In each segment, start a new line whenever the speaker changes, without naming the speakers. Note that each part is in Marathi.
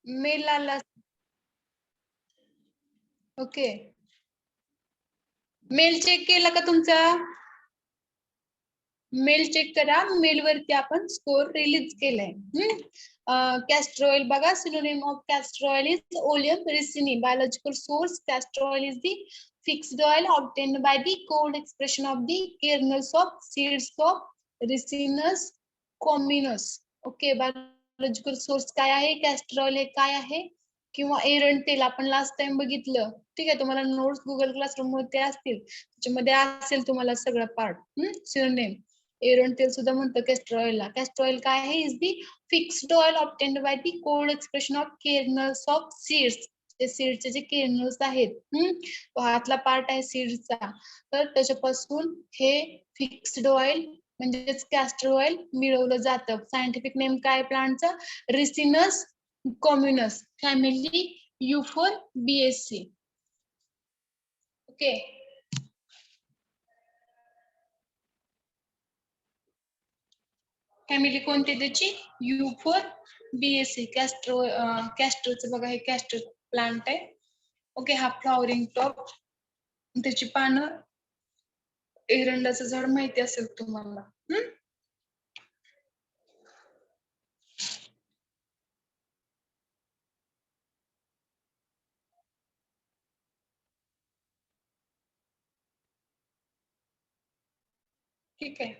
मेल आला. ओके. मेल चेक केला का तुमचा? मेल चेक करा. मेल वरती आपण स्कोर रिलीज केलाय. कॅस्टर ऑइल बघा. Synonym of castor oil is oleum ricini. Biological source castor oil is the fixed oil obtained by the cold expression of the kernels of seeds of Ricinus communis. Okay. Biological source काय आहे? कॅस्टर ऑइल हे काय आहे? किंवा एरंड तेल आपण लास्ट टाइम बघितलं. ठीक आहे. तुम्हाला नोट्स गुगल क्लासरूम मध्ये असतील, त्याच्यामध्ये असेल तुम्हाला सगळं पार्ट. सिनोनिम. एरंड तेल सुद्धा म्हणतो कॅस्टर ऑइलला. कॅस्टर ऑइल काय आहे? Is the fixed oil obtained by the cold expression of kernels of seeds. ते सीड्सचे जे केर्नल्स आहेत, तो हातला पार्ट आहे सीड्सचा, तर त्याच्यापासून हे फिक्स्ड ऑइल म्हणजेच कॅस्टर ऑइल मिळवलं जातं. सायंटिफिक नेम काय प्लांटचा? Ricinus communis, family Euphorbiaceae. Okay. Family कोणती त्याची? युफोर्बिएसी. कॅस्टरचं बघा, हे कॅस्टर प्लांट आहे. ओके. हा फ्लॉवरिंग टॉप, त्याची पानं. एरंडाचं झाड माहिती असेल तुम्हाला. ठीक आहे.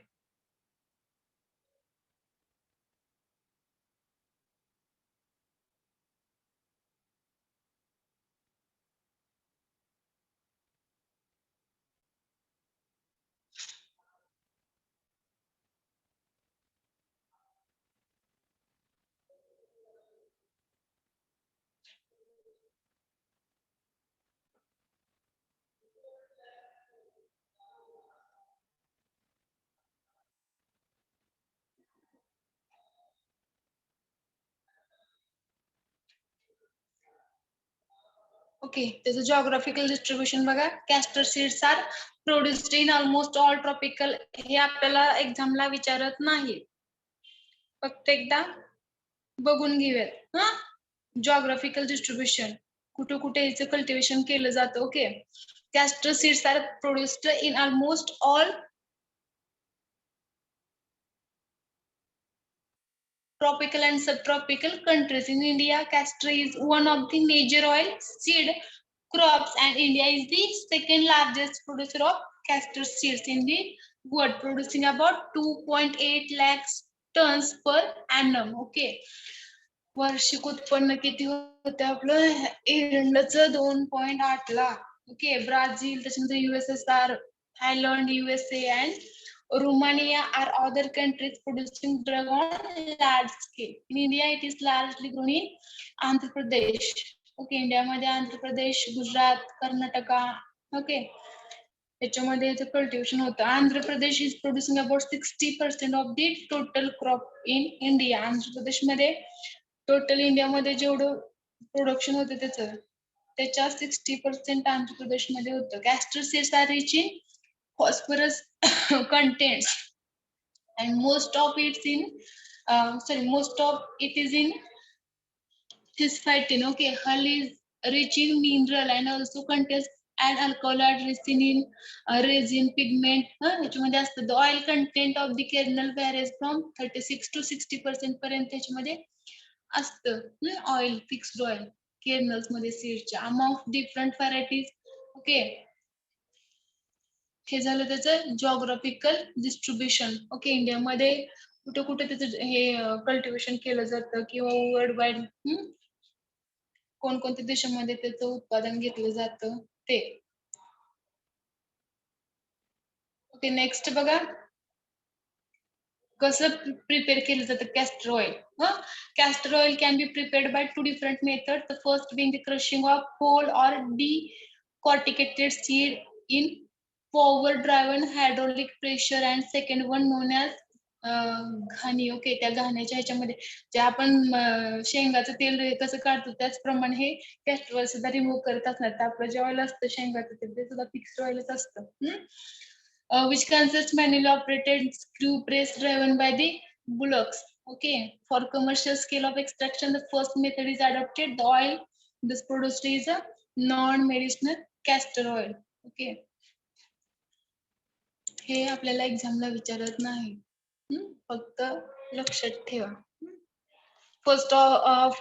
ओके. त्याचं जॉग्राफिकल डिस्ट्रीब्युशन बघा. Castor seeds are produced in almost all tropical. हे आपल्याला एक्झामला विचारत नाही, फक्त एकदा बघून घेऊयात. जॉग्राफिकल डिस्ट्रीब्युशन, कुठे कुठे याचं कल्टिवेशन केलं जातं. Okay. Castor seeds are produced in almost all tropical and subtropical countries. In India, castor is one of the major oil seed crops, and India is the second largest producer of castor seeds in the world, producing about 2.8 lakhs tons per annum. Okay. वार्षिक उत्पन्न किती होते आपलं एरंडाचं? 2.8 लाख. ओके. ब्राझील, त्याच्यानंतर USSR, Thailand, USA and Romania are other countries producing drug on large scale. In India, it is largely grown in Andhra Pradesh. Okay, इंडियामध्ये आंध्र प्रदेश, गुजरात, कर्नाटका. ओके. याच्यामध्ये कल्टिवेशन होतं. Andhra Pradesh is producing about 60% of the total crop in India. Andhra प्रदेशमध्ये टोटल इंडियामध्ये जेवढं प्रोडक्शन होतं त्याच्या 60% आंध्र प्रदेशमध्ये होतं. Castor seeds are rich in phosphorus contents, and most of it is in cisplatin. Okay. Hull is rich in mineral and also contains an alkaloid, resin, pigment. ह्याच्यामध्ये असतं. The oil content of the kernel varies from 36 to 60% पर्यंत ह्याच्यामध्ये असतं. ऑइल, फिक्स्ड ऑइल kernels मध्ये सीड्सच्या. among different varieties. ओके. हे झालं त्याचं जॉग्राफिकल डिस्ट्रीब्युशन. ओके. इंडियामध्ये कुठे कुठे त्याचं हे कल्टिवेशन केलं जातं किंवा वर्ल्ड वाईड कोणकोणत्या देशामध्ये त्याचं उत्पादन घेतलं जातं ते. ओके. नेक्स्ट बघा, कसं प्रिपेअर केलं जातं castor oil. Castor oil can be prepared by 2 different methods. The first being the crushing of whole or decorticated seed in power driven hydraulic pressure, and second one known as घाणी. ओके. त्या घाण्याच्या ह्याच्यामध्ये जे आपण शेंगाचं तेल कसं काढतो त्याचप्रमाणे हे कॅस्टर ऑइल सुद्धा रिमूव्ह करत असणार. तर आपलं जे ऑइल असतं शेंगाचं तेल ते सुद्धा फिक्स्ड ऑइलच असतं. Which consists manually operated screw press driven by the bullocks. Okay, for commercial scale of extraction, the first method is adopted. The oil this produced is a non-medicinal castor oil. Okay, हे आपल्याला एक्झामला विचारत नाही, फक्त लक्षात ठेवा. First of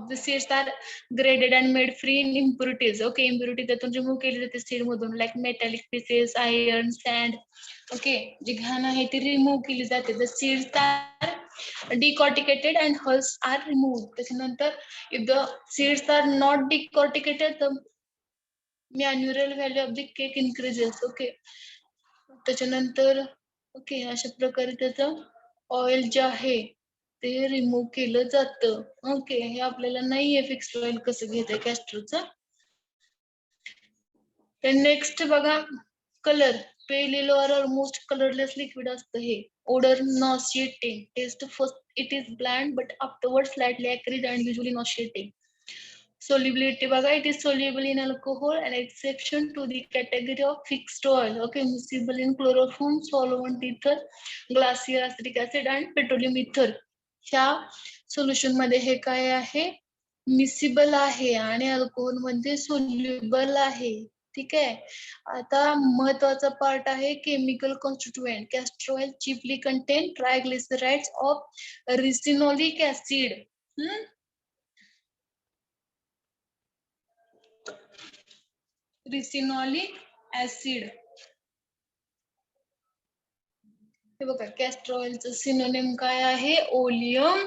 the seeds are graded and made free in impurities. Okay, impurity त्यातून रिमूव्ह केली जाते सीड मधून, like metallic pieces, iron, sand. Okay, जी घाण आहे ती रिमूव्ह केली जाते. The seeds are decorticated and hulls are removed. त्याच्यानंतर if the seeds are not decorticated, the annual value of the cake increases. Okay, त्याच्यानंतर ओके अशा प्रकारे त्याचं ऑइल जे आहे ते रिमूव्ह केलं जातं. ओके, हे आपल्याला नाहीये फिक्स्ड ऑइल कसं घेतंय कॅस्टरचं. नेक्स्ट बघा, कलर पेल येलो और ऑलमोस्ट कलरलेस लिक्विड असतं हे. Odour nauseating, taste first it is bland but afterward slightly acrid and usually nauseating. Solubility बघा, it is soluble in alcohol, an exception to the category of fixed oil. Okay, miscible in chloroform, solvent ether, glacier acetic acid and petroleum ether. ह्या सोल्युशन मध्ये हे काय आहे, मिसिबल आहे आणि अल्कोहोल मध्ये सोल्युबल आहे. ठीक आहे. आता महत्वाचा पार्ट आहे chemical constituent. Castor oil chiefly contain triglycerides of ricinoleic acid. Ricinoleic acid. हे बघा, कॅस्टर ऑइलचं सिनोनिम काय आहे, ओलियम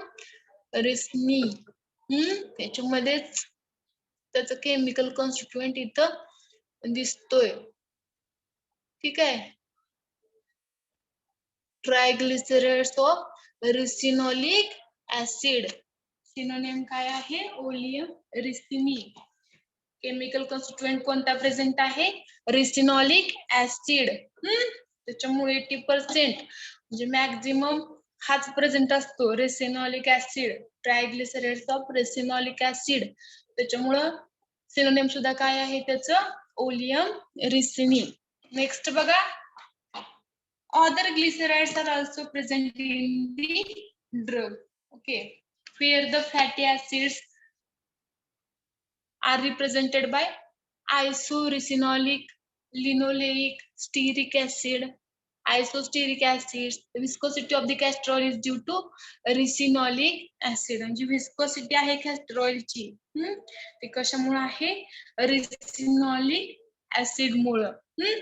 रिस्नी. त्याच्यामध्येच त्याचं केमिकल कॉन्स्टिट्युएंट इथं दिसतोय. ठीक आहे. Triglycerides of ricinoleic acid. Synonym काय आहे, ओलियम रिसिनी. केमिकल कॉन्स्टिट्युएंट कोणता प्रेझेंट आहे, रिसिनॉलिक ऍसिड. त्याच्यामुळे 80% म्हणजे मॅक्झिमम हाच प्रेझेंट असतो, ricinoleic acid. Triglycerides of ricinoleic acid. त्याच्यामुळं सिनोनिम सुद्धा काय आहे त्याचं, ओलियम रिसिनी. नेक्स्ट बघा, other glycerides are also present in the drug. Okay, where the fatty acids are represented by isoresinolic, linoleic, stearic acid, isosteric acids. The viscosity of the castor oil is due to resinolic acid. म्हणजे viscosity आहे castor oil ची, ते कशामुळे आहे, रिसिनॉलिक ऍसिड मुळे.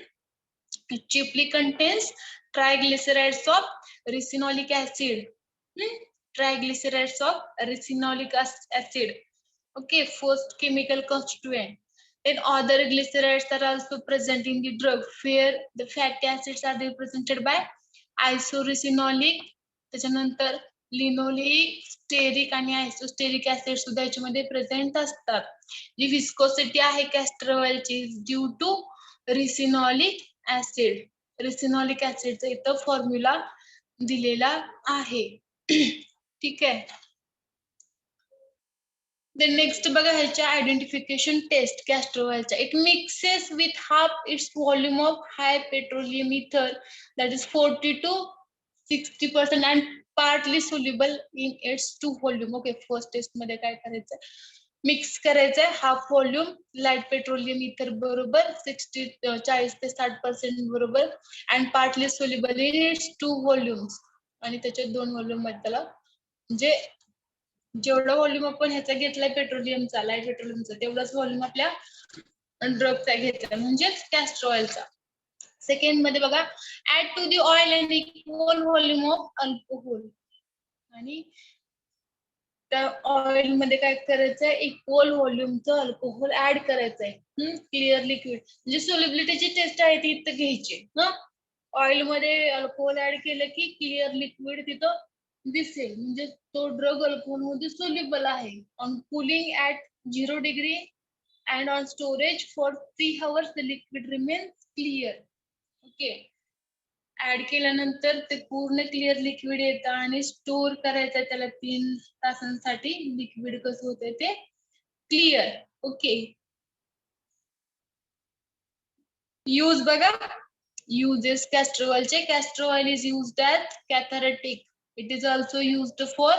Chiefly contains triglycerides of resinolic acid. Triglycerides of resinolic acid. Okay, first chemical constituent. Then other glycerides are also present in the drug, where the fatty acids are represented by isoresinolic, त्याच्यानंतर लिनोलेइक, स्टेरिक आणि आयसोस्टेरिक ऍसिड सुद्धा याच्यामध्ये प्रेझेंट असतात. जी विस्कोसिटी आहे कॅस्टर ऑइलची ड्यू टू रिसिनॉलिक ऍसिड. रिसिनॉलिक ऍसिडचा इथं फॉर्म्युला दिलेला आहे. ठीक आहे. Then next बघा, ह्याच्या आयडेंटिफिकेशन टेस्ट कॅस्टर ऑइलच्या. It mixes with half its volume of high petroleum ether, that is 40 to 60% and partly soluble in its two volume. Okay, first test मध्ये काय करायचं, मिक्स करायचंय हाफ व्हॉल्यूम लाईट पेट्रोलियम इथर बरोबर 40 ते 60% बरोबर, and partly soluble in its two volumes. आणि त्याच्या 2 व्हॉल्यूम मध्ये त्याला, म्हणजे जेवढा व्हॉल्यूम आपण ह्याचा घेतलाय पेट्रोलियमचा, लाईट पेट्रोलियमचा, तेवढाच व्हॉल्यूम आपल्या ड्रगचा घेतलाय, म्हणजेच कॅस्टर ऑइलचा. सेकंड मध्ये बघा, add to the oil and equal volume of alcohol. आणि त्या ऑइल मध्ये काय करायचंय, इक्वल व्हॉल्यूमचं अल्कोहोल ऍड करायचंय. क्लिअर लिक्विड, म्हणजे सोल्युबिलिटीची टेस्ट आहे ती इथं घ्यायची. ऑइल मध्ये अल्कोहोल ऍड केलं की क्लिअर लिक्विड तिथं दिसेल, म्हणजे तो ड्रग अल्कोहोल मध्ये सोल्युबल आहे. On cooling at 0 degree and on storage for 3 hours the liquid remains clear. Okay, add केल्यानंतर ते पूर्ण क्लिअर लिक्विड येतं आणि स्टोर करायचं त्याला 3 तासांसाठी. लिक्विड कसं होतंय ते क्लिअर. ओके, यूज बघा, uses castor oil चे. Castor oil is used as cathartic. It is also used for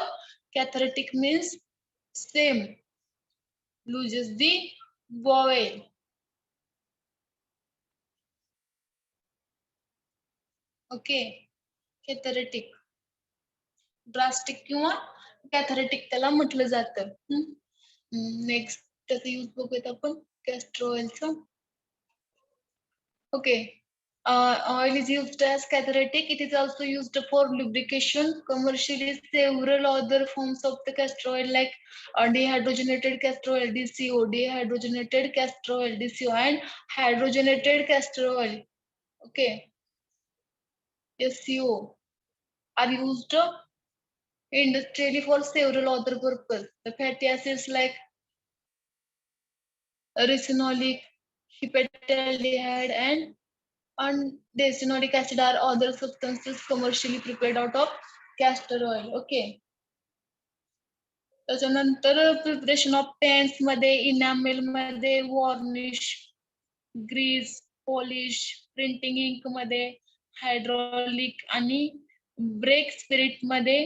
cathartic means stem loses the vowel. Okay, cathartic. Drastic किंवा कॅथरेटिक त्याला म्हटलं जातं. नेक्स्ट त्याचा यूज बघूयात आपण कॅस्टर ऑइलचा. Okay, oil is used as cathartic. It is also used for lubrication. Commercially, several other forms of the castor oil like dehydrogenated castor oil (DCO), dehydrogenated castor oil (DCO), and hydrogenated castor oil. Okay, SCO are used industrially for several other purposes. The fatty acids like ricinoleic, hepataldehyde, and desinolic acid are other substances commercially prepared out of castor oil. Okay. त्याच्यानंतर प्रिपरेशन ऑफ पेंट्स मध्ये, इनॅमेल मध्ये, varnish, grease, polish, printing ink मध्ये, हायड्रॉलिक आणि ब्रेक स्पिरिट मध्ये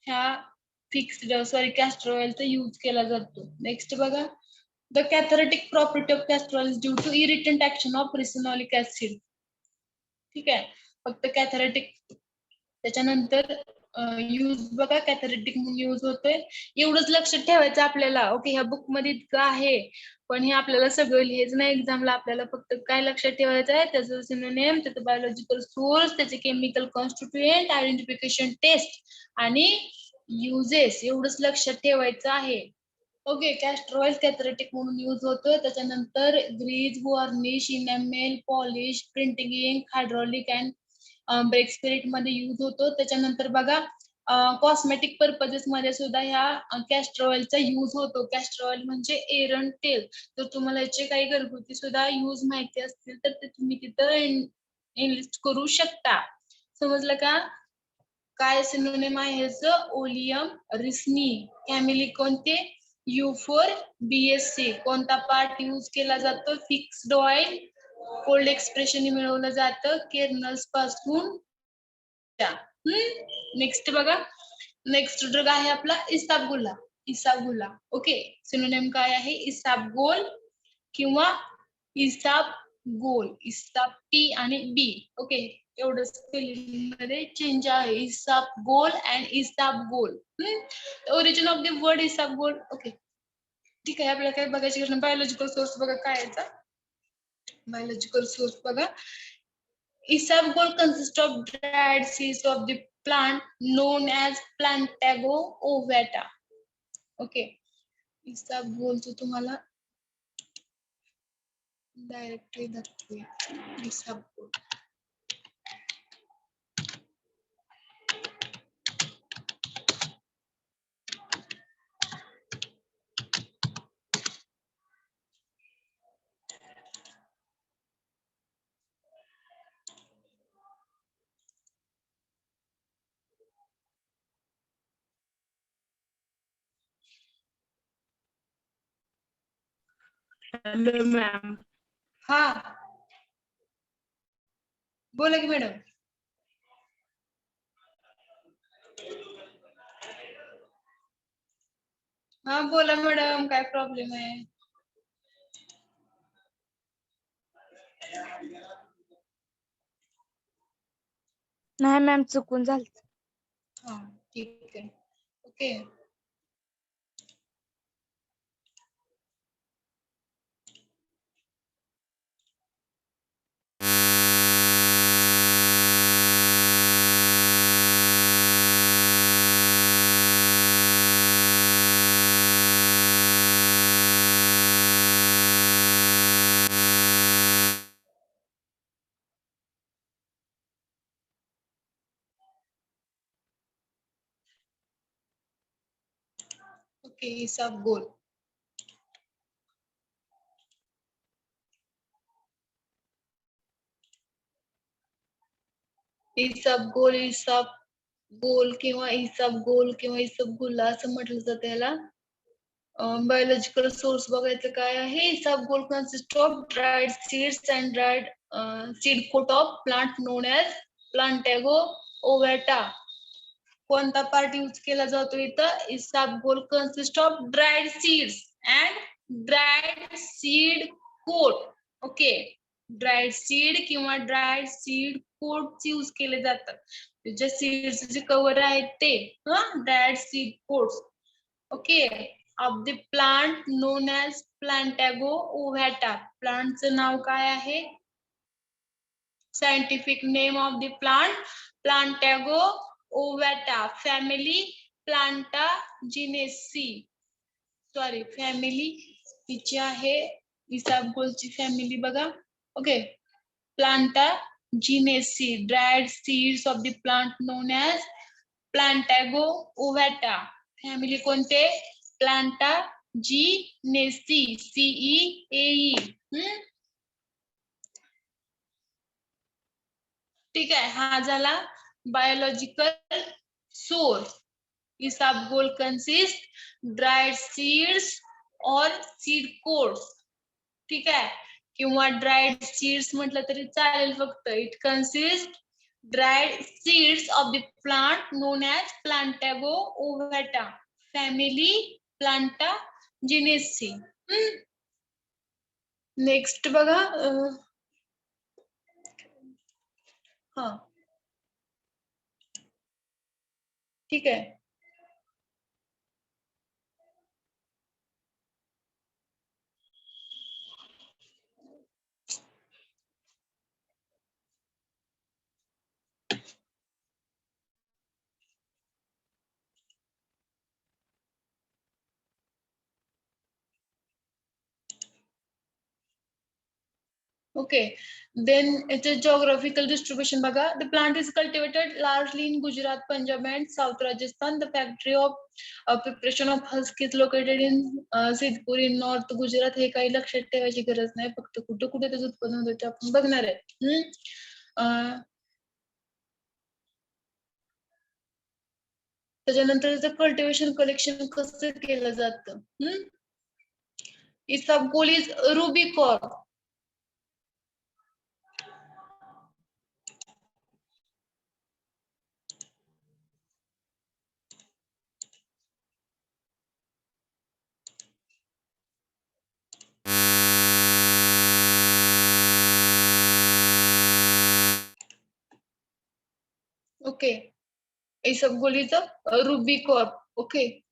ह्या कॅस्टर ऑइलचा यूज केला जातो. नेक्स्ट बघा, the cathartic property of castor oil is due to irritant action of ricinoleic acid. ठीक आहे, फक्त कॅथरेटिक. त्याच्यानंतर यूज बघा, कॅथरेटिक म्हणून यूज होतोय. एवढंच लक्षात ठेवायचं आपल्याला. ओके, ह्या बुक मध्ये इतकं आहे, पण हे आपल्याला सगळं लिहायचं नाही एक्झामला. आपल्याला फक्त काय लक्षात ठेवायचं आहे, त्याचं सिनोनिम, त्याचं बायोलॉजिकल सोर्स, त्याचे केमिकल कॉन्स्टिट्युएंट, आयडेंटिफिकेशन टेस्ट आणि युजेस, एवढंच लक्षात ठेवायचं आहे. ओके, कॅस्टर ऑइल कॅथरेटिक म्हणून यूज होतोय. त्याच्यानंतर grease, varnish, enamel, polish, printing ink, hydraulic and brake spirit मध्ये यूज होतो. त्याच्यानंतर बघा, कॉस्मेटिक पर्पजेस मध्ये सुद्धा ह्या कॅस्टर ऑइलचा यूज होतो. कॅस्टर ऑइल म्हणजे एरंड तेल. जर तुम्हाला याचे काही घरगुती सुद्धा यूज माहिती असतील तर ते तुम्ही तिथं एनलिस्ट करू शकता. समजलं का? काय सिनोनिम आहे ह्याचं? ओलियम रिस्नी. फॅमिली कोणते? U4 BSC. कोणता पार्ट यूज केला जातो? Fixed oil. कोल्ड एक्सप्रेशन मिळवलं जातं केर्नल्स पासून. नेक्स्ट बघा, नेक्स्ट ड्रग आहे आपला इसाबगोला. इसाबगोला. ओके, सिनोनिम काय आहे? इसाबगोल किंवा इसाबगोल. इसाब P आणि B. ओके, एवढं स्पेलिंग मध्ये चेंज आहे. Isabgol and isabgol. Origin of the word isabgol. Okay, ठीक आहे, आपल्याला काय बघायची गरज नाही. बायोलॉजिकल सोर्स बघा काय याचा. बायोलॉजिकल सोर्स बघा, isabgol consists of dried seeds of the plant known as Plantago ovata. Okay, isabgol तो तुम्हाला डायरेक्टली दाखवूया. isabgol.
Hello ma'am.
हा, बोला की मॅडम. हा बोला मॅडम, काय प्रॉब्लेम आहे?
नाही मॅम, चुकून झालं.
हा, ठीक आहे. Okay, okay, isabgol. isabgol, isabgol किंवा isabgol किंवा isabgula असं म्हटलं जातं याला. बायोलॉजिकल सोर्स बघायचं काय आहे? isabgol consists of dried seeds and dried seed coat of plant known as Plantago ovata. कोणता पार्ट यूज केला जातो इथं? Isabgol consist of dried seeds and dried seed coat. Okay, dried seed किंवा ड्राईड सीड कोट यूज केले जातात. जे सीड्स जे कव्हर आहेत ते dried seed coats. Okay, of the plant known as Plantago ovata. प्लांटचं नाव काय आहे? Scientific name of the plant Plantago ovata, family Plantageneaceae. Sorry, family तिची आहे इसबगोलची फॅमिली बघा. Okay, Plantageneaceae, dried seeds of the plant known as Plantago ovata. Family कोणते? Plantageneaceae, CEAE. ठीक आहे, हा झाला biological source. Isabgol consist dried seeds और सीड कोट्स. ठीक आहे, किंवा ड्राईड सीड्स म्हटलं तरी चालेल फक्त. It consist dried seeds of the plant known as Plantago ovata, family Plantaginaceae. Next बघा. हा, ठीक आहे. Okay, then it is geographical distribution baga. The plant is cultivated largely in Gujarat, Punjab and South Rajasthan. The factory of preparation of husk is located in Sidhpur in North Gujarat. हे काही लक्षात ठेवायची गरज नाही, फक्त कुठे कुठे त्याचं उत्पन्न होतं ते आपण बघणार आहे. त्याच्यानंतर त्याचं कल्टिवेशन कलेक्शन कसं केलं जातं? इसबगोल is rubicorp. Okay, isabgol is a rubicorp. Okay,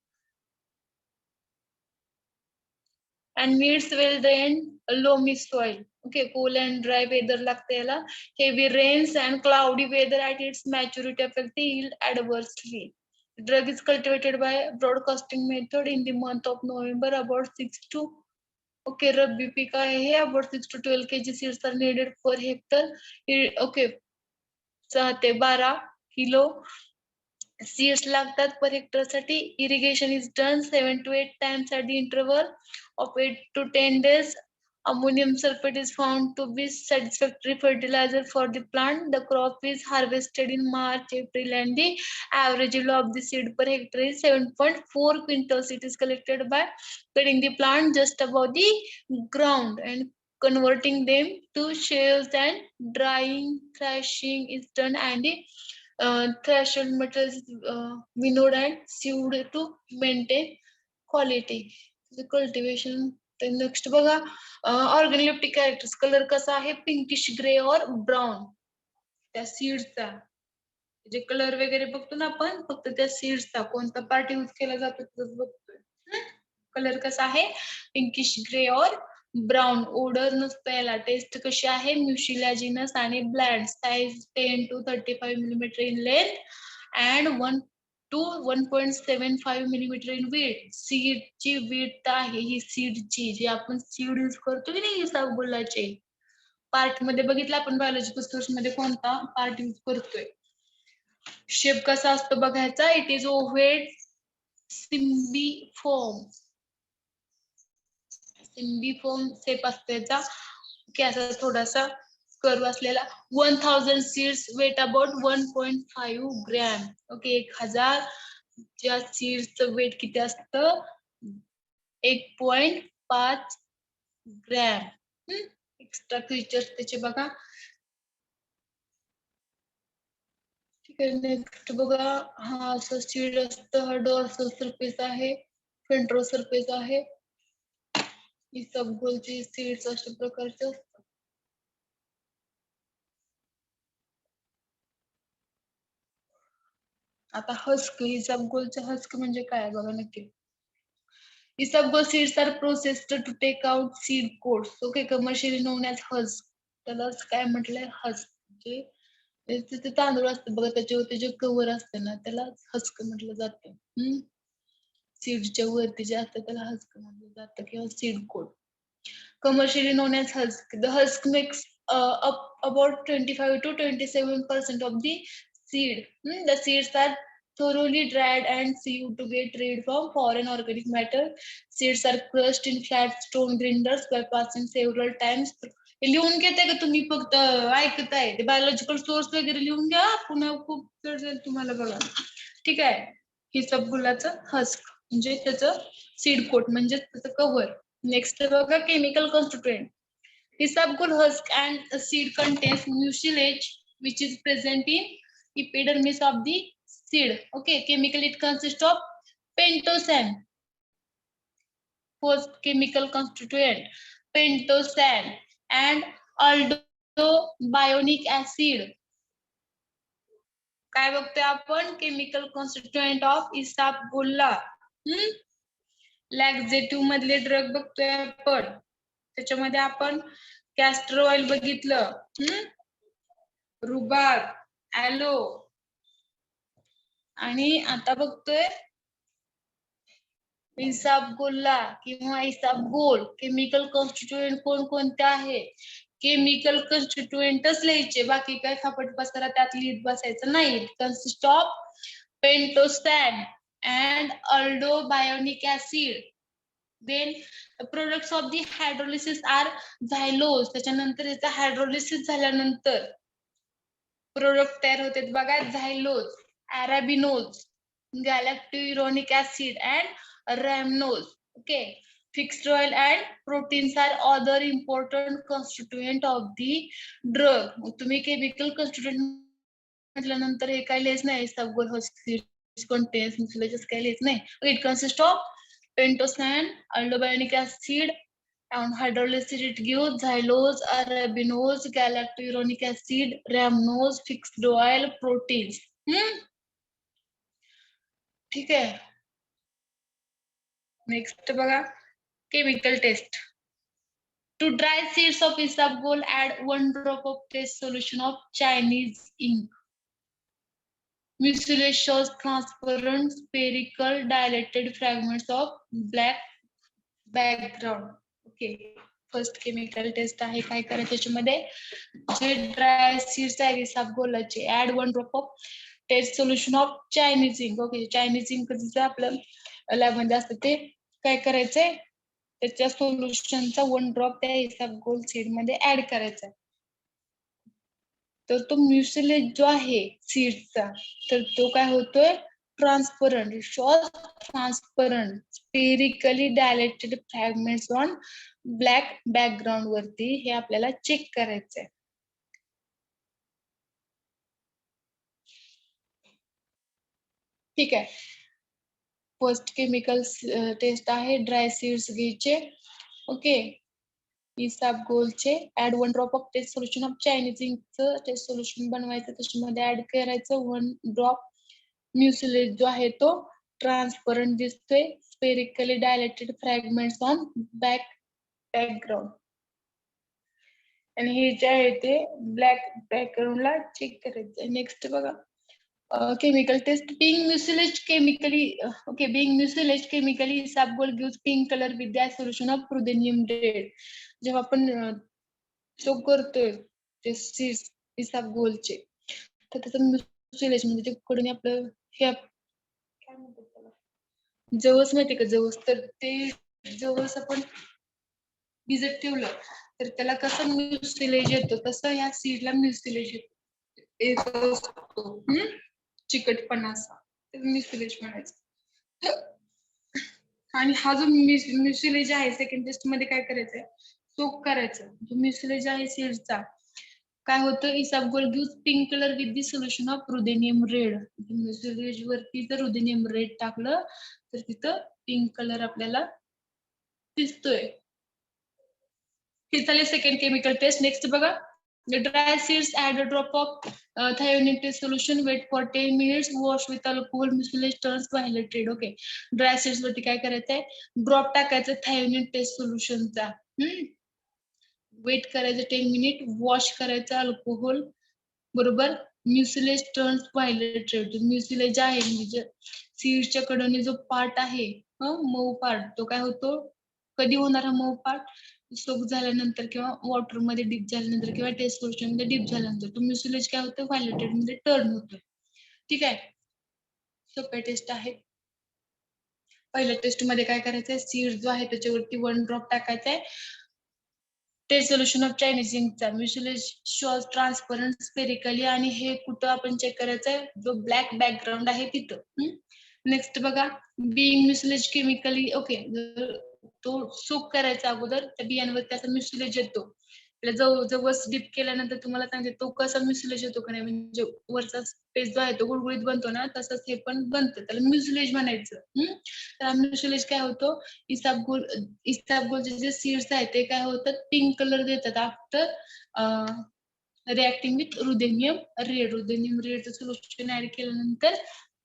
and needs well drained loamy soil. Okay, cool and dry weather लागते याला. Heavy rains and cloudy weather at its maturity affect the yield adversely. The drug is cultivated by broadcasting method in the month of November. About 6 to रब्बी पीक आहे हे. About 6 to 12 kg seeds are needed per hectare. Okay, 6 ते 12 किलो seeds लागतात per hectare साठी. Irrigation is done 7 to 8 times at the interval of 8 to 10 days. Ammonium sulfate is found to be satisfactory fertilizer for the plant. The crop is harvested in March, April, and the average yield of the seed per hectare is 7.4 quintals. It is collected by cutting the plant just above the ground and converting them to shells, and drying, thrashing is done, and the threshold materials winnowed and sieved to maintain quality. The cultivation. Then next बघा, ऑर्गनोलेप्टिक कॅरेक्टर्स. कलर कसा आहे? पिंकिश ग्रे और ब्राउन. त्या सीड्सचा जे कलर वगैरे बघतो ना आपण, फक्त त्या सीड्सचा कोणता पार्ट यूज केला जातो तसंच बघतोय. कलर कसा आहे? पिंकिश ग्रे और ब्राउन. ओडर नसतं याला. टेस्ट कशी आहे? म्युशिलॅजिनस आणि bland. Size 10 to 35 millimeter in length and 1 to 1.75 millimeter in width. सीडची width आहे ही सीडची, जी आपण सीड यूज करतो की नाही इसबगोलाचे पार्ट मध्ये बघितलं आपण बायोलॉजिकल सोर्स मध्ये कोणता पार्ट यूज करतोय. शेप कसा असतो बघायचा. It is ovoid cymbiform. Cymbiform shape असतो याचा. की असा थोडासा कर्व असलेला. 1000 seeds weight about 1.5 gram. Okay, 1000 ज्या सीड्सचं वेट किती असतं? 1.5 ग्रॅम. एक्स्ट्रा फीचर्स त्याचे बघा. ठीक आहे. नेक्स्ट बघा, हा असं सीड असतं, हा डोर्सल सरफेस आहे, वेंट्रल सरफेस आहे. इसबगोलचे सीड्स अशा प्रकारचे असतात. आता हस्क, इसबगोलचे हस्क म्हणजे काय बघा नक्की. Isabgol seeds are processed to take out seed coats. Okay, commercially known as husk. त्यालाच काय म्हटलंय, हस्क. म्हणजे तिथे तांदूळ असतं बघा, त्याच्यावरती जे कव्हर असतं ना, त्याला हस्क म्हटलं जातं. सीडच्या वरती जे असतं त्याला हस्क म्हटलं जातं किंवा seed coat. Commercially known as husk. The husk makes up about 25 to 27% of the seed. The seeds are thoroughly dried and sieved to get rid from foreign organic matter. Seeds are crushed in flat stone grinders by passing several times. हे लिहून घेताय का तुम्ही, फक्त ऐकताय? ते बायोलॉजिकल सोर्स वगैरे लिहून घ्या, पुन्हा खूप वेळ जाईल तुम्हाला बघा. ठीक आहे. इसबगोलाचं हस्क म्हणजे त्याचं सीड कोट म्हणजे त्याचं कव्हर. Next बघा, chemical constituent. Isabgol husk and seed contains mucilage which is present in epidermis of the seed. Okay, chemically it consists of pentosan. First chemical constituent, pentosan and aldobionic acid. काय बघतोय आपण? केमिकल कॉन्स्टिट्युएंट ऑफ इसाबगोला. लॅक्झेटिव्ह मधले ड्रग बघतोय आपण. त्याच्यामध्ये आपण कॅस्टर ऑइल बघितलं, रुबाब, ॲलो, आणि आता बघतोय इसाबगोला किंवा इसाबगोल. केमिकल कॉन्स्टिट्युएंट कोणकोणते आहे? केमिकल कॉन्स्टिट्युएंटच लिहायचे, बाकी काय फापट पसारा त्यात लिहित बसायचं नाही. Consist of pentosan and aldobionic acid. Then the products of the hydrolysis are xylose. त्याच्यानंतर याचा हायड्रोलिसिस झाल्यानंतर प्रोडक्ट तयार होतात बघा, झायलोज, अॅराबिनोज, गॅलॅक्टोयुरोनिक acid and rhamnose. Okay, fixed oil and proteins are other important constituent of the drug. तुम्ही केमिकल कॉन्स्टिट्युएंट म्हटल्यानंतर हे काय लिहायचं नाही, सबगोल contains mucilages काय लिहायचं नाही. It consists of pentosan, aldobionic acid, and hydrolysis it gives xylose, arabinose, galacturonic acid, rhamnose, fixed oil, proteins. ठीक आहे. नेक्स्ट बघा, chemical test. To dry seeds of isabgol, add 1 drop of test solution of Chinese ink. Mucilage shows transparent, spherical, dilated fragments of black background. Okay. First chemical test आहे. काय करायचं त्याच्यामध्ये, जे ड्राय सीड्स आहे इसबगोलाचे, add 1 drop of test solution of Chinese ink. Okay, Chinese ink आपलं लॅब मध्ये असतं, ते काय करायचंय, त्याच्या सोल्युशनचा 1 ड्रॉप त्या इसबगोल सीड मध्ये ऍड करायचा. तर तो म्युसिलेज जो आहे सीडचा, तर तो काय होतोय, transparent. Short transparent spherically dilated fragments on black background वरती, हे आपल्याला चेक करायचंय. ठीक आहे. फर्स्ट केमिकल टेस्ट आहे, ड्राय सीड्स घ्यायचे. ओके, इसबगोलचे add 1 drop of test solution of Chinese इंकचं टेस्ट सोल्युशन बनवायचं, त्याच्यामध्ये ऍड करायचं 1 ड्रॉप. म्युसिलेज जो आहे तो ट्रान्सपरंट दिसतोय, spherically dilated fragments on background, आणि हे जे आहे ते ब्लॅक बॅकग्राऊंडला चेक करायचं. नेक्स्ट बघा, chemical test. Being mucilage chemically, okay, being mucilage chemically, isabgol gives pink color with the solution of ruthenium red. जेव्हा आपण तो करतोय ते सीड्स इसबगोलचे, तर त्याचं म्युसिलेज म्हणजे ते कडून आपलं हे काय म्हणतात त्याला, जवस माहिती का, जवस. तर ते जवस आपण भिजत ठेवलं तर त्याला कसं म्युसिलेज येतो, तसं ह्या सीडला म्युसिलेज येत असतो. चिकटपणा असा म्युसिलेज म्हणायचं. आणि हा जो म्युसिलेज आहे सेकंड टेस्ट मध्ये काय करायचंय, सोक करायचं. जो म्युसिलेज आहे सीडचा काय होतं, isabgol gives pink colour with the solution of ruthenium red. Mucilage वरती जर रुदेनियम रेड टाकलं तर तिथं पिंक कलर आपल्याला दिसतोय. हे झाले सेकंड केमिकल टेस्ट. नेक्स्ट बघा, the dry seeds add a drop of thioneate solution, wait for 10 minutes, wash with alcohol, mucilage turns violet red. Okay, dry seeds वरती काय करायचंय, ड्रॉप टाकायचं थायोनेट टेस्ट सोल्युशनचा, वेट करायचं 10 मिनिट, वॉश करायचं अल्कोहोल बरोबर, म्युसिलेज टर्न्स व्हायलेट रेड. म्युसिलेज आहे म्हणजे सीड्सच्या कडने जो पार्ट आहे मऊ पार्ट, तो काय होतो, कधी होणार हा मऊ पार्ट, सोक झाल्यानंतर किंवा वॉटर मध्ये डीप झाल्यानंतर किंवा टेस्ट सोल्युशन मध्ये डीप झाल्यानंतर तो म्युसिलेज काय होतं, व्हायलेटेड मध्ये टर्न होतो. ठीक आहे, सोप्या टेस्ट आहे. पहिल्या टेस्ट मध्ये काय करायचंय, सीड जो आहे त्याच्यावरती 1 ड्रॉप टाकायचा आहे. टेस्ट सोल्युशन ऑफ चायनीज इंकचा, म्युसिलेज शोज ट्रान्सपरंट स्पेरिकली, आणि हे कुठं आपण चेक करायचंय, जो ब्लॅक बॅकग्राऊंड आहे तिथं. नेक्स्ट बघा, बीइंग म्युसिलेज केमिकली, ओके, तो सोक करायचा अगोदर, त्या बियांवर त्याचा म्युसिलेज येतो. जवळ डीप केल्यानंतर तुम्हाला सांगते तो कसा म्युसिलेज येतो का नाही, म्हणजे वरचा पेज जो आहे तो गुळगुळीत बनतो ना, तसंच हे पण बनतं, त्याला म्युसिलेज म्हणायचं. तर म्युसिलेज काय होतो, इसाबगोलचे जे सीड्स आहेत ते काय होतात, पिंक कलर देतात after reacting with ruthenium red. Ruthenium रेडचं सोल्युशन ऍड केल्यानंतर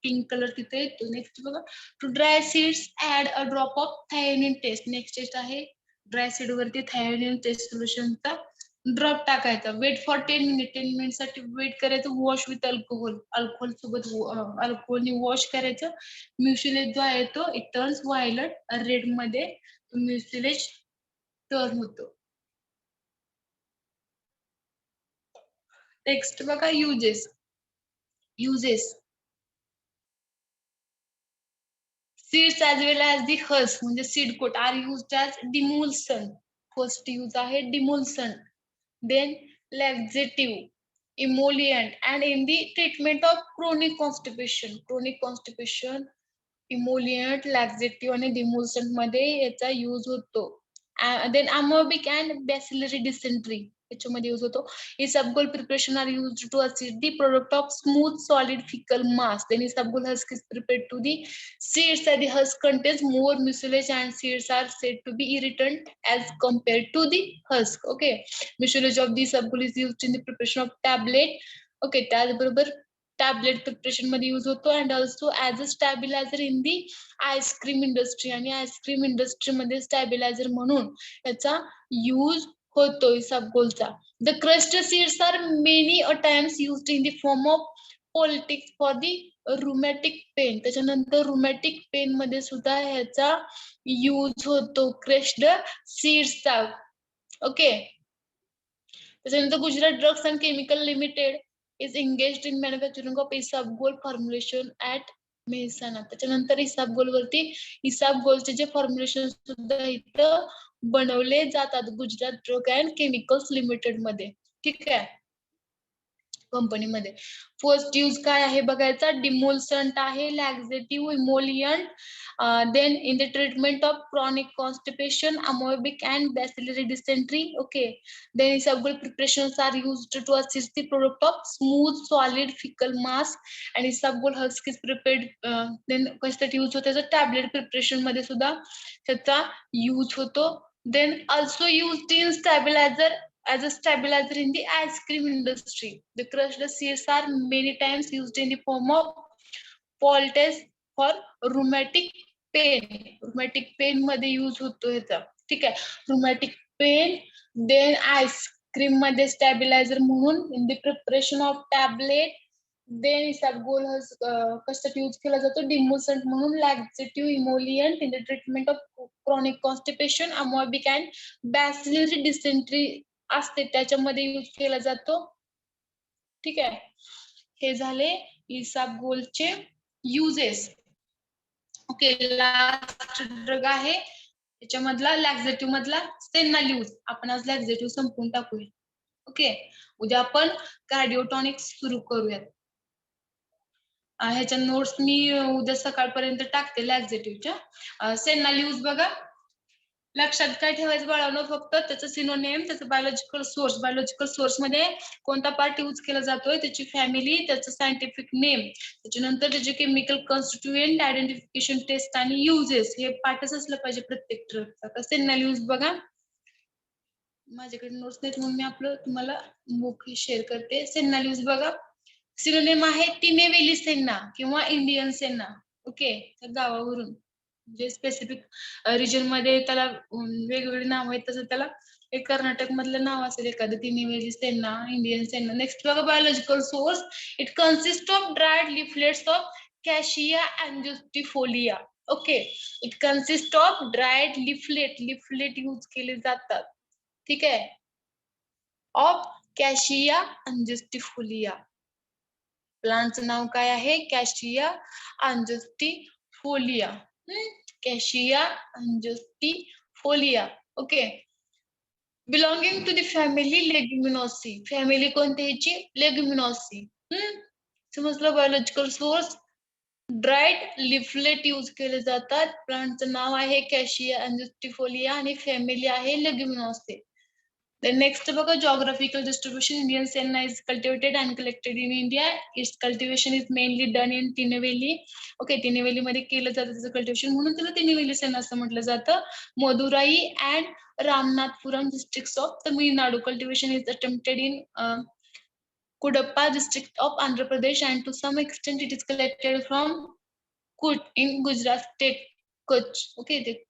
पिंक कलर तिथे येतो. नेक्स्ट बघा, to dry seeds add a drop of thionin test. Next test आहे, ड्राय सीड वरती थायोनिन टेस्ट सोल्युशनचा ड्रॉप टाकायचा, वेट फॉर 10 मिनिट. 10 मिनिट साठी वेट करायचं, वॉश विथ अल्कोहोल, अल्कोहोल सोबत अल्कोहोलने वॉश करायचं. म्युसिलेज जो आहे तो इट टर्न्स व्हायलेट रेड मध्ये म्युसिलेज टर्न होतो. नेक्स्ट बघा, uses. Seeds as well as the husk म्हणजे seed coat are used as demulsion. First use आहे demulsion, then laxative, emollient, and in the treatment of chronic constipation, emollient, laxative आणि demulsion मध्ये याचा यूज होतो. Then amoebic and bacillary dysentery याच्यामध्ये यूज होतो. Isabgol preparation are used to assist the product of smooth solid fecal mass. Then isabgol husk is prepared to the seeds, and the husk contains more mucilage and seeds are said to be irritant as compared to the husk. Okay, mucilage of the isabgol is used in the preparation of tablet. Okay, त्याचबरोबर टॅबलेट प्रिपरेशन मध्ये यूज होतो, and also as a stabiliser in the ice cream industry. आणि आईस्क्रीम इंडस्ट्री मध्ये स्टॅबिलायझर म्हणून याचा यूज होतो इसबगोलचा. The crushed seeds are many a times used in the form of poultice for the rheumatic pain. त्याच्यानंतर रुमॅटिक पेन मध्ये सुद्धा ह्याचा यूज होतो क्रस्ड सीड्सचा. ओके, त्याच्यानंतर Gujarat drugs and chemical limited is engaged in manufacturing of isabgol formulation at Mehsana. त्याच्यानंतर इसाबगोल वरती इसाबगोलचे जे फॉर्म्युलेशन सुद्धा इथं बनवले जातात Gujarat drug and chemicals limited मध्ये. ठीक आहे, कंपनीमध्ये. फर्स्ट यूज काय आहे बघायचा, डिमोल्संट आहे, लॅक्झेटिव्ह, emollient, then in the treatment of chronic constipation, amoebic and bacillary dysentery. Okay, then isabgol preparations are used to assist the product of smooth solid fecal mass, and isabgol husk is prepared. Then कशासाठी यूज होतो, टॅबलेट प्रिपरेशन मध्ये सुद्धा त्याचा यूज होतो. then also used in stabilizer as a stabilizer in the ice cream industry. The crushed seeds are many times used in the form of poultice for rheumatic pain. Rheumatic pain मध्ये यूज होतो ह्याचा. ठीक आहे, रुमॅटिक पेन. देन आईस्क्रीम मध्ये स्टॅबिलायझर म्हणून in the preparation of tablet. Then isabgol कशासाठी यूज केला जातो, डिमोसंट म्हणून, laxative, emollient in the treatment of chronic constipation, amoebic and bacillary dysentery असते त्याच्यामध्ये यूज केला जातो. ठीक आहे, हे झाले इसबगोलचे युजेस. ओके, लास्ट ड्रग आहे त्याच्यामधला लॅक्झेटिव्ह मधला सेनाल्यूज. आपण आज लॅक्झेटिव्ह संपवून टाकूया. ओके, उद्या आपण कार्डिओटॉनिक सुरू करूयात. ह्याच्या नोट्स मी उद्या सकाळपर्यंत टाकते लॅक्झेटिव्हच्या. सेनाल्यूज बघा, लक्षात काय ठेवायचं बाळांनो, फक्त त्याचं सिनोनिम, त्याचं बायोलॉजिकल सोर्स मध्ये कोणता पार्ट यूज केला जातोय, त्याची फॅमिली, त्याचं सायंटिफिक नेम, त्याच्यानंतर त्याचे केमिकल कॉन्स्टिट्युएंट, आयडेंटिफिकेशन टेस्ट आणि युजेस, हे पार्टच असलं पाहिजे प्रत्येक ट्रकचा. कसं ना यूज बघा, माझ्याकडे नोट्स नाहीत म्हणून मी आपलं तुम्हाला बुक शेअर करते. सेन्ना यूज बघा, सिनोनिम आहे तिनेवेली सेन्ना किंवा इंडियन सेन्ना. ओके, त्या गावावरून जे स्पेसिफिक रिजन मध्ये त्याला वेगवेगळी नाव आहेत, तसं त्याला एक कर्नाटक मधलं नाव असेल एखादं, Tinnevelly senna, Indian senna. Next बघा, biological source, it consist of dried leaflets of Cassia angustifolia. Okay, it consist of dried leaflet use केले जातात, ठीक आहे, ऑफ कॅशिया अँजिस्टिफोलिया. प्लांटचं नाव काय आहे, Cassia angustifolia. Cassia angustifolia. Okay, belonging to the family Leguminosae. Family कोणती ह्याची, लेग्युमिनोसी. समजलं. Biological source, dried leaflet use केले जातात. प्लांटचं नाव आहे कॅशिया अँजिस्टिफोलिया आणि फॅमिली आहे लेग्युमिनोसी. Then next बघा, geographical distribution. Indian senna is cultivated and collected in India. Its cultivation is mainly done in Tinnevelly. Okay, Tinnevelly मध्ये केलं जातं त्याचं कल्टिवेशन, म्हणून त्याला तिनेवेली सेना असं म्हटलं जातं. Madurai and Ramanathapuram districts of Tamil Nadu. Cultivation is attempted in Kudappa district of Andhra Pradesh, and to some extent it is collected from Kut in Gujarat state, Kutch. Okay, it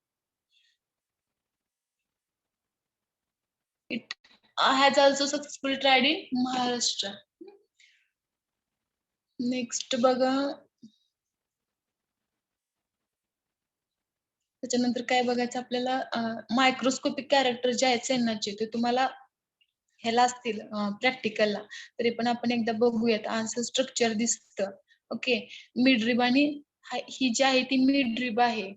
has also successfully tried in Maharashtra. Next बघा, त्याच्यानंतर काय बघायचं आपल्याला, मायक्रोस्कोपिक कॅरेक्टर जे आहेत सेन्नाचे ते तुम्हाला ह्याला असतील प्रॅक्टिकलला, तरी पण आपण एकदा बघूयात. असं स्ट्रक्चर दिसतं. ओके, मिडरिब आणि ही जी आहे ती मिडरिब आहे,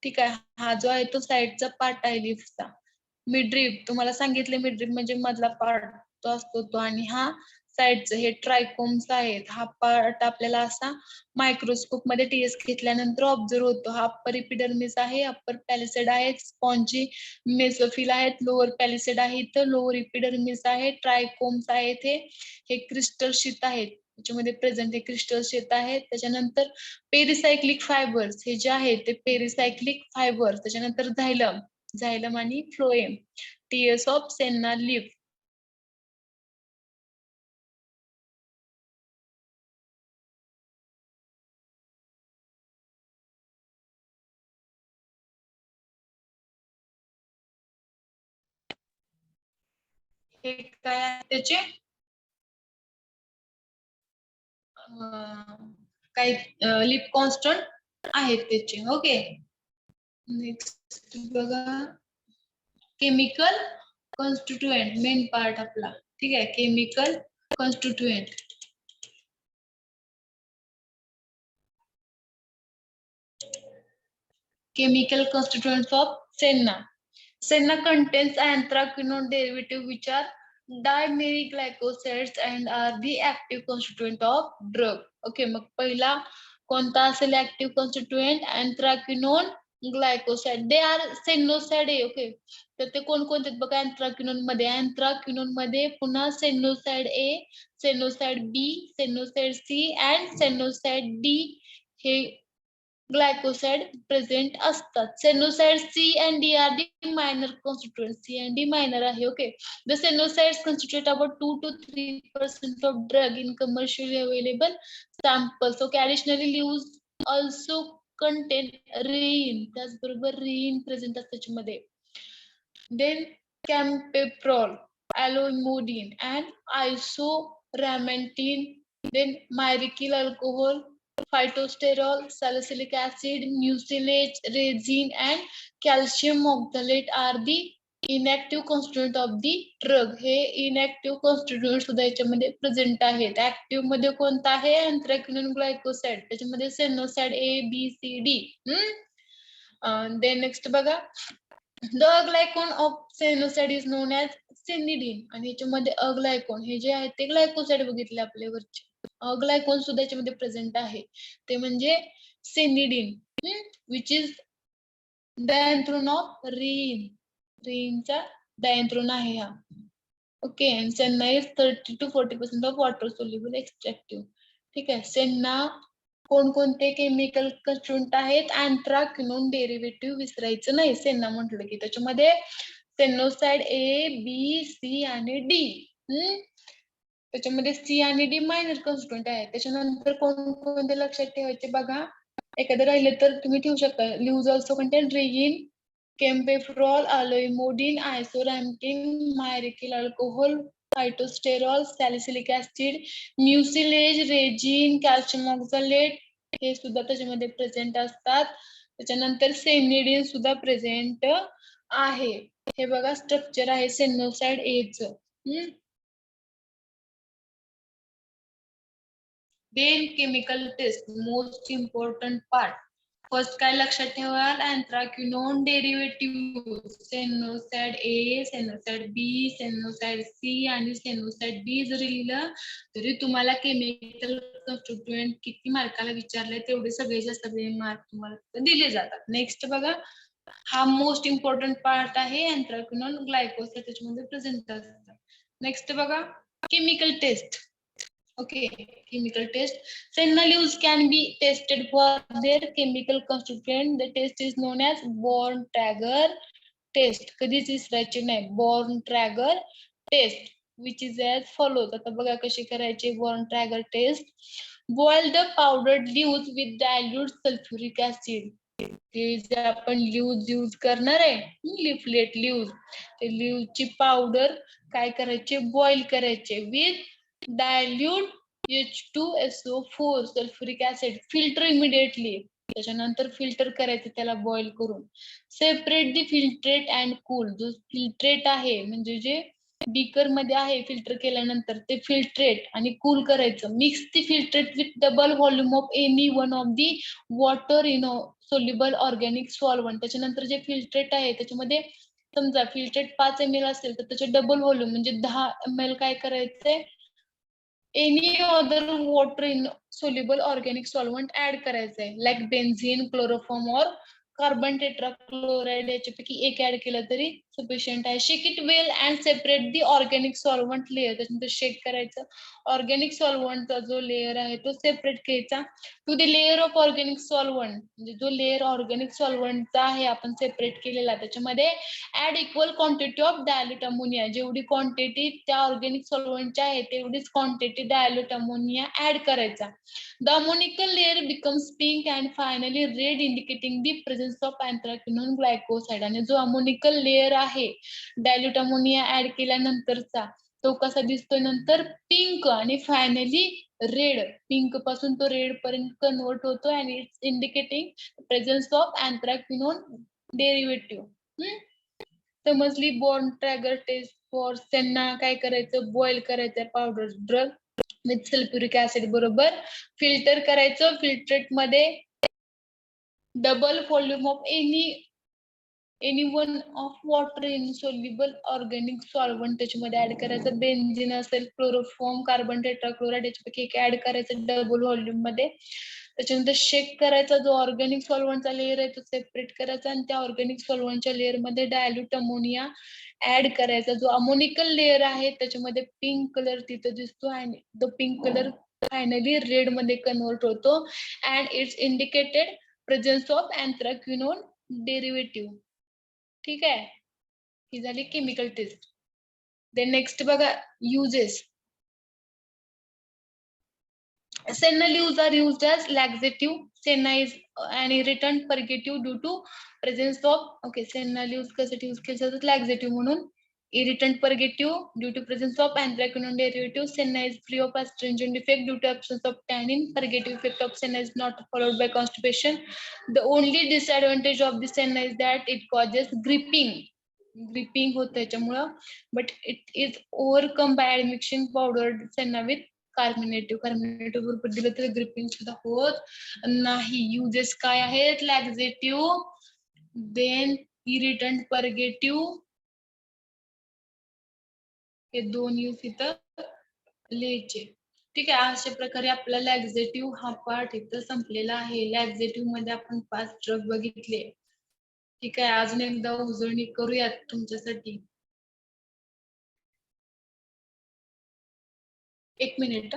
ठीक आहे. हा जो आहे तो साईडचा पार्ट आहे लिफ्टचा. मिडरिब तुम्हाला सांगितले, मिडरिब म्हणजे मधला पार्ट तो असतो तो, आणि हा साईडचं हे ट्रायकोम्स आहेत. हा पार्ट आपल्याला असा मायक्रोस्कोप मध्ये टीएस घेतल्यानंतर ऑब्झर्व होतो. हा अप्पर इपिडर्मिस आहे, अप्पर पॅलिसेड आहे, स्पॉन्जी मेसोफिल आहेत, लोअर पॅलिसेड आहे, तर लोअर इपिडर्मिस आहे, ट्रायकोम्स आहेत, हे क्रिस्टल शीत आहेत, त्याच्यामध्ये प्रेझेंट हे क्रिस्टल शीत आहेत. त्याच्यानंतर पेरिसायक्लिक फायबर्स हे जे आहेत ते पेरिसायक्लिक फायबर्स. त्याच्यानंतर झायलम आणि phloem, TS of senna leaf. हे काय आहे त्याचे काही लिप कॉन्स्टंट आहेत त्याचे. ओके, नेक्स्ट बघा, केमिकल कॉन्स्टिट्युएंट, मेन पार्ट आपला, ठीक आहे. Chemical constituent, chemical constituents of senna. Senna contains anthraquinone derivative which are dimeric glycosides and are the active constituent of drug. Okay, मग पहिला कोणता असेल active constituent, anthraquinone glycoside. They are sennoside आहे. ओके, तर ते कोणकोणते बघा, अँथ्राक्विनोन मध्ये पुन्हा sennoside A, sennoside B, sennoside C and sennoside D हे ग्लायकोसाइड प्रेझेंट असतात. Sennoside C and D are the minor constituent. C and D minor आहे. Okay, the sennosides constitute about 2 to 3% of drug in commercially available samples. Okay, additionally leaves also contain rein, त्याचबरोबर rein प्रेझेंट असतात त्याच्यामध्ये. Then campeprol, alomodine and isoramantine, then myricyl alcohol, phytosterol, salicylic acid, mucilage, resin and calcium oxalate are the inactive constituent of the drug. हे inactive constituent सुद्धा याच्यामध्ये प्रेझेंट आहेत. ऍक्टिव्ह मध्ये कोणता आहे, अँथ्रॅक्विनोन ग्लायकोसाइड, त्याच्यामध्ये sennoside A B C D. Then next बघा, the glycone of sennoside is known as sennidin, आणि याच्यामध्ये अग्लायकोन हे जे आहे ते ग्लायकोसाइड बघितले आपल्या वरचे, अग्लायकोन सुद्धा याच्यामध्ये प्रेझेंट आहे, ते म्हणजे सेनिडीन, विच इज डायन्थ्रोन ऑफ रीनचा डायन्थ्रोन आहे हा. Okay, and senna is 30 to 40% of water soluble extractive. ठीक आहे. सेन्ना कोणकोणते केमिकल कन्स्टिट्यूएंट आहेत? अँथ्राक्विनोन डेरिव्हेटिव्ह विसरायचं नाही सेन्ना म्हटलं की. त्याच्यामध्ये सेनोसाइड ए, बी, सी आणि डी. त्याच्यामध्ये सी आणि डी मायनर कन्स्टिट्यूएंट आहे. त्याच्यानंतर कोणकोणते लक्षात ठेवायचे बघा. एखादं राहिलं तर तुम्ही ठेवू शकता. Leaves also contain rhein, kaempferol, aloe emodin, isorhamnetin, myricyl alcohol, phytosterol, salicylic acid, mucilage, resin, calcium oxalate हे सुद्धा त्याच्यामध्ये प्रेझेंट असतात. त्याच्यानंतर सेनिडिन सुद्धा प्रेझेंट आहे. हे बघा स्ट्रक्चर आहे sennoside H. Then chemical test, most important part. First काय लक्षात ठेवाल? अँथ्राक्विनोन derivative, सेनोसाइड A, sennoside B, sennoside C आणि सेनोसाइड डी जरी लिहिलं तरी तुम्हाला केमिकल कन्स्टिट्यूएंट किती मार्काला विचारले तेवढे सगळेच्या सगळे मार्क तुम्हाला दिले जातात. नेक्स्ट बघा, हा मोस्ट इम्पॉर्टंट पार्ट आहे. अँथ्राक्विनोन ग्लायकोसाइड त्याच्यामध्ये प्रेझेंट असतात. नेक्स्ट बघा, chemical test. Okay, chemical test. Senna leaves can be tested for their chemical constituent. The test is known as Born-Traeger test. कधीच विसरायचे नाही. Born-Traeger test, which is as follows. आता बघा कशी करायची Born-Traeger test. Boil the powdered leaves with dilute sulfuric acid. हे जे आपण यूज करणार आहे, लिफलेट लीव्ज, ते लीव्जची पावडर काय करायचे? बॉईल करायचे with dilute H2SO4 sulphuric acid. Filter immediately. त्याच्यानंतर फिल्टर करायचं त्याला बॉईल करून. Separate the filtrate and cool. जो फिल्ट्रेट आहे म्हणजे जे बीकर मध्ये आहे फिल्टर केल्यानंतर ते फिल्ट्रेट आणि कूल करायचं. Mix the filtrate with double volume of any one of the water insoluble organic solvent. त्याच्यानंतर जे फिल्ट्रेट आहे त्याच्यामध्ये समजा फिल्ट्रेट 5 ml असेल तर त्याचे डबल व्हॉल्यूम म्हणजे 10 ml काय करायचंय? Any other water insoluble organic solvent add करायचंय. लाईक बेन्झिन, क्लोरोफॉर्म और कार्बन टेट्राक्लोराइड याच्यापैकी एक ऍड केलं तरी सफिशियंट आहे. Shake it well and separate the organic solvent layer. त्याच्यानंतर शेक करायचं. ऑर्गॅनिक सॉल्वंटचा जो लेअर आहे तो सेपरेट घ्यायचा. To the layer of organic solvent, म्हणजे जो लेअर ऑर्गॅनिक सॉल्वंटचा आहे आपण सेपरेट केलेला, त्याच्यामध्ये add equal quantity of dilute ammonia. जेवढी क्वांटिटी त्या ऑर्गॅनिक सॉल्वंटची आहे तेवढीच क्वांटिटी डायल्यूट अमोनिया ऍड करायचा. The ammoniacal layer becomes pink and finally red, indicating the presence of anthraquinone glycoside. आणि जो अमोनिकल लेअर आहे डायल्यूट अमोनिया ऍड केल्यानंतरचा तो कसा दिसतोय? नंतर पिंक आणि फायनली रेड. पिंक पासून तो रेड पर्यंत कन्वर्ट होतो आणि it's indicating presence of anthraquinone derivative. समजली? Born-Traeger टेस्ट फॉर सेन्ना काय करायचं? बॉईल करायचं powder drug with sulphuric acid बरोबर. फिल्टर करायचं. फिल्ट्रेट मध्ये double volume of any one of water insoluble organic solvent त्याच्यामध्ये ऍड करायचं. बेन्झिन असेल, क्लोरोफॉर्म, कार्बन टेट्राक्लोराइड याच्यापैकी एक ऍड करायचं डबल व्हॉल्यूम मध्ये. त्याच्यानंतर शेक करायचा. जो ऑर्गॅनिक सॉल्वंटचा लेअर आहे तो सेपरेट करायचा आणि त्या ऑर्गॅनिक सॉल्वंटच्या लेअर मध्ये डायल्यूट अमोनिया ऍड करायचा. जो अमोनिकल लेअर आहे त्याच्यामध्ये पिंक कलर तिथं दिसतो आणि the pink colour finally red मध्ये कन्वर्ट होतो and it's indicated presence of anthraquinone derivative. ठीक आहे, ही झाली केमिकल टेस्ट. देन नेक्स्ट बघा, uses. Senna leaves are used as laxative. Senna is an irritant purgative due to presence of, okay, Senna leaves कशासाठी यूज केलं जातात? laxative म्हणून. Irritant purgative due to presence of anthraquinone derivative. Senna is free of astringent effect due to absence of tannin. Purgative effect of Senna is not followed by constipation. The only disadvantage of the Senna is that it causes gripping. Gripping होत त्याच्यामुळं, but it is overcome by admixing powdered Senna with कार्बोनेटिव्ह. कार्बोनेटिव्ह बरोबर दिलं तर ग्रिपिंग सुद्धा होत नाही. युजेस काय आहेत? लॅक्झेटिव्ह, देन इरिटंट परगेटिव्ह. हे दोन यूज इथं लिहायचे. ठीक आहे, अशा प्रकारे आपला लॅक्झेटिव्ह हा पार्ट इथं संपलेला आहे. लॅक्झेटिव्ह मध्ये आपण 5 ड्रग बघितले. ठीक आहे, अजून एकदा उजळणी करूयात तुमच्यासाठी. 1 मिनिट.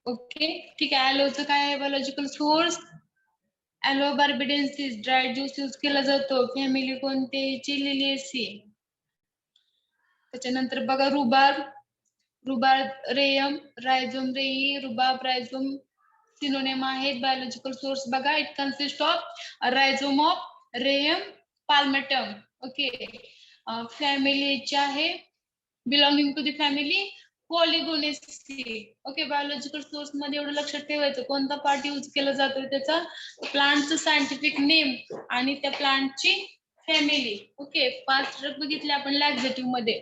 ओके, ठीक आहे. ॲलोचं काय आहे? Biological source Aloe barbadensis dry juice use केला जातो. फॅमिली कोणते? लिलिएसी. त्याच्यानंतर बघा रुबाब, रुबाब रेयम, rhizome rhei, rhubarb rhizome synonym आहेत. बायोलॉजिकल सोर्स बघा, it consist of rhizome of Rheum palmatum. Okay, फॅमिलीचे आहे belonging to the family Polygonaceae. Okay, biological source मध्ये एवढं लक्षात ठेवायचं, कोणता पार्ट यूज केला जातो, त्याचा प्लांटचं सायंटिफिक नेम आणि त्या प्लांटची फॅमिली. ओके, 5 ड्रग बघितले आपण लॅक्झेटिव्ह मध्ये.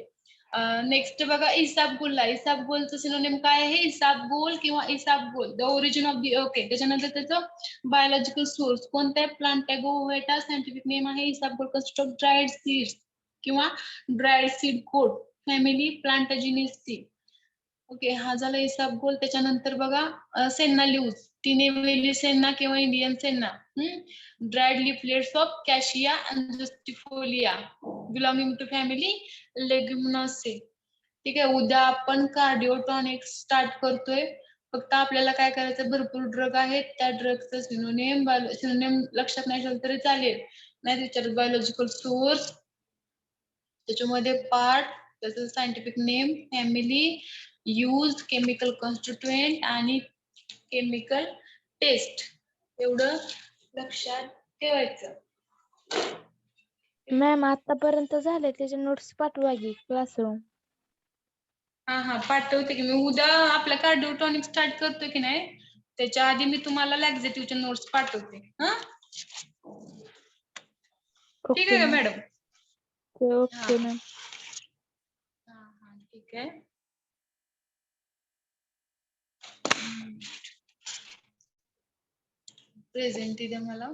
नेक्स्ट बघा इसाबगोल. इसाबगोलचं सिनोनिम काय आहे? इसाबगोल किंवा isabgol, the origin of the. Okay, त्याच्यानंतर त्याचं बायोलॉजिकल सोर्स कोणत्या प्लांट? टॅगोव्हेटा. सायंटिफिक नेम आहे isabgol. Consist of dried seeds किंवा dried seed coat. Family Plantaginaceae. Okay, हा झाला इसाबगोल. त्याच्यानंतर बघा सेन्ना लिव्स, टिनेवेली सेन्ना किंवा Indian senna. Dried leaflets of Cassia angustifolia belonging to family Leguminosae. ठीक आहे, उद्या आपण कार्डिओटॉनिक स्टार्ट करतोय. फक्त आपल्याला काय करायचं, भरपूर ड्रग आहेत, त्या ड्रगचं सिनोनिम लक्षात नाही ठेवलं तरी चालेल. नाही विचारत बायोलॉजिकल सोर्स, त्याच्यामध्ये पार्ट, त्याचं scientific name, family, use, chemical constituent आणि केमिकल टेस्ट. एवढं लक्षात ठेवायचं.
मॅम आतापर्यंत झाले, त्याचे नोट्स पाठवा की क्लासरूम.
हा पाठवते की मी. उद्या आपल्या कार्डिओटॉनिक स्टार्ट करतोय की नाही, त्याच्या आधी मी तुम्हाला लॅक्झेटिव्हचे नोट्स पाठवते. ठीक आहे का मॅडम?
Okay ma'am.
ठीक आहे. प्रेझेंट द्या मला.